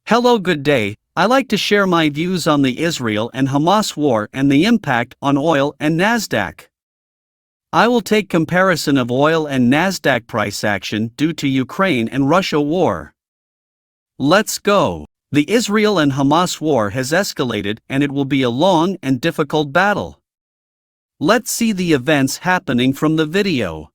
Hello, good day. I like to share my views on the Israel and Hamas war and the impact on oil and Nasdaq. I will take comparison of oil and Nasdaq price action due to Ukraine and Russia war. Let's go. The Israel and Hamas war has escalated and it will be a long and difficult battle. Let's see the events happening from the video.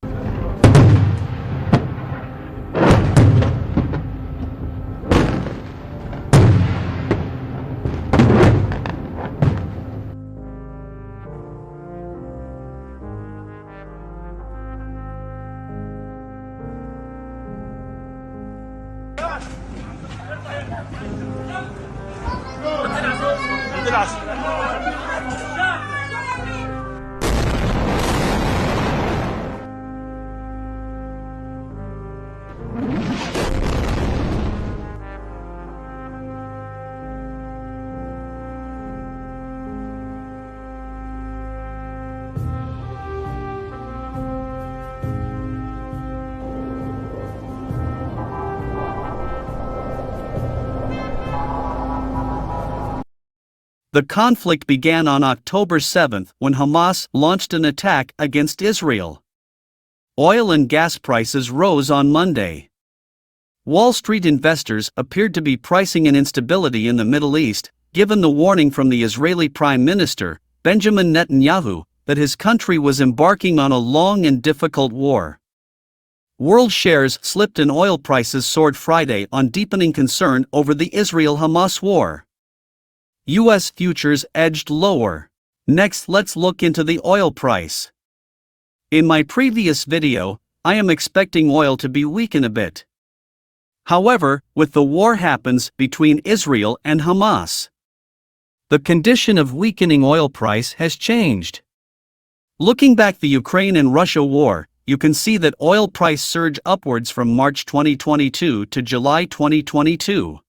The conflict began on October 7 when Hamas launched an attack against Israel. Oil and gas prices rose on Monday. Wall Street investors appeared to be pricing in instability in the Middle East, given the warning from the Israeli Prime Minister, Benjamin Netanyahu, that his country was embarking on a long and difficult war. World shares slipped and oil prices soared Friday on deepening concern over the Israel-Hamas war. U.S. futures edged lower. Next, let's look into the oil price. In my previous video, I am expecting oil to be weaken a bit. However, with the war happens between Israel and Hamas, the condition of weakening oil price has changed. Looking back the Ukraine and Russia war, you can see that oil price surged upwards from March 2022 to July 2022.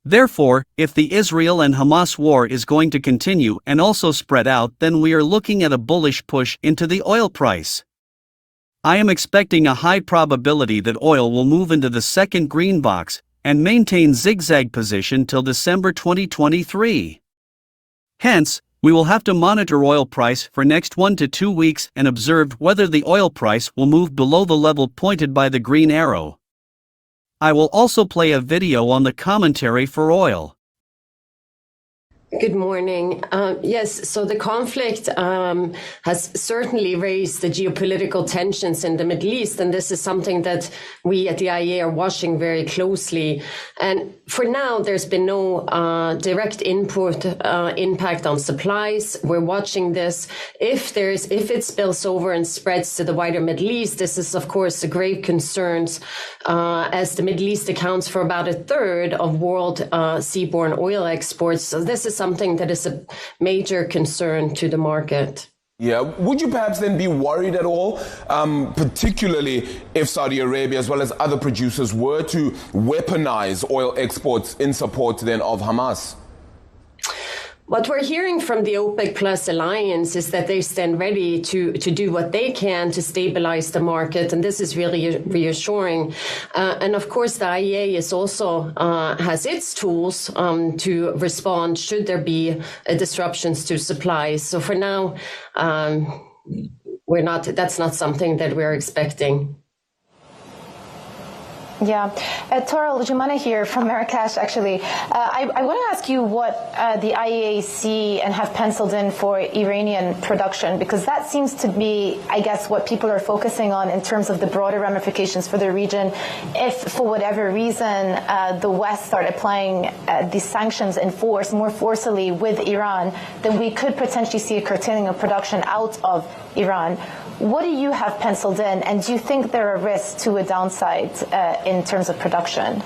Therefore, if the Israel and Hamas war is going to continue and also spread out, then we are looking at a bullish push into the oil price. I am expecting a high probability that oil will move into the second green box and maintain zigzag position till December 2023. Hence, we will have to monitor oil price for next 1 to 2 weeks and observe whether the oil price will move below the level pointed by the green arrow. I will also play a video on the commentary for oil. Good morning. Yes, so the conflict has certainly raised the geopolitical tensions in the Middle East, and this is something that we at the IEA are watching very closely. And for now, there's been no direct impact on supplies. We're watching this. If it spills over and spreads to the wider Middle East, this is of course a grave concern, as the Middle East accounts for about a third of world seaborne oil exports. So this is something that is a major concern to the market. Yeah, would you perhaps then be worried at all, particularly if Saudi Arabia as well as other producers were to weaponize oil exports in support then of Hamas? What we're hearing from the OPEC Plus alliance is that they stand ready to do what they can to stabilize the market, and this is really reassuring. And of course, the IEA is also has its tools to respond should there be disruptions to supplies. So for now, that's not something that we're expecting. Yeah. Toril Jumana here from Marrakesh, actually. I want to ask you what the IEA see and have penciled in for Iranian production, because that seems to be, I guess, what people are focusing on in terms of the broader ramifications for the region. If, for whatever reason, the West start applying these sanctions in force, more forcibly with Iran, then we could potentially see a curtailing of production out of Iran. What do you have penciled in, and do you think there are risks to a downside in terms of production?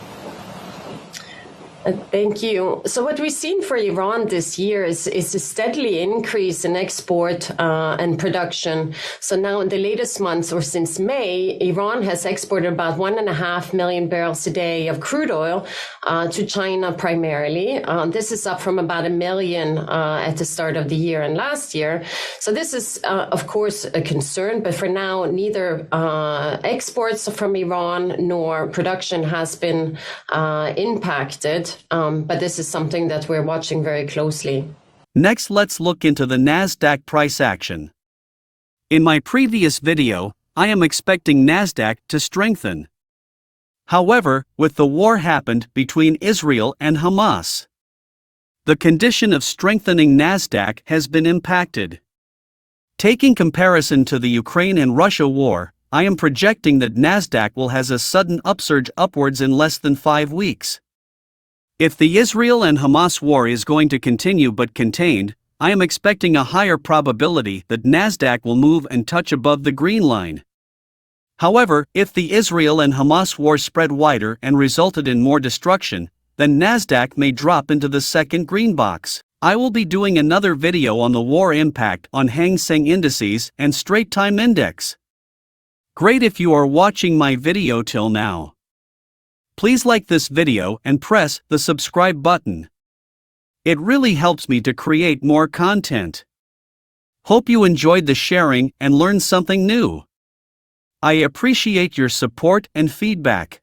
Thank you. So what we've seen for Iran this year is a steadily increase in export and production. So now in the latest months, or since May, Iran has exported about 1.5 million barrels a day of crude oil to China primarily. This is up from about 1 million at the start of the year and last year. So this is, of course, a concern. But for now, neither exports from Iran nor production has been impacted. yet, but this is something that we're watching very closely. Next, let's look into the Nasdaq price action. In my previous video, I am expecting Nasdaq to strengthen. However, with the war happened between Israel and Hamas, the condition of strengthening Nasdaq has been impacted. Taking comparison to the Ukraine and Russia war, I am projecting that Nasdaq will has a sudden upsurge upwards in less than 5 weeks. If the Israel and Hamas war is going to continue but contained, I am expecting a higher probability that Nasdaq will move and touch above the green line. However, if the Israel and Hamas war spread wider and resulted in more destruction, then Nasdaq may drop into the second green box. I will be doing another video on the war impact on Hang Seng indices and Straight Time Index. Great if you are watching my video till now. Please like this video and press the subscribe button. It really helps me to create more content. Hope you enjoyed the sharing and learned something new. I appreciate your support and feedback.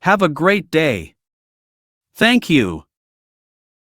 Have a great day. Thank you.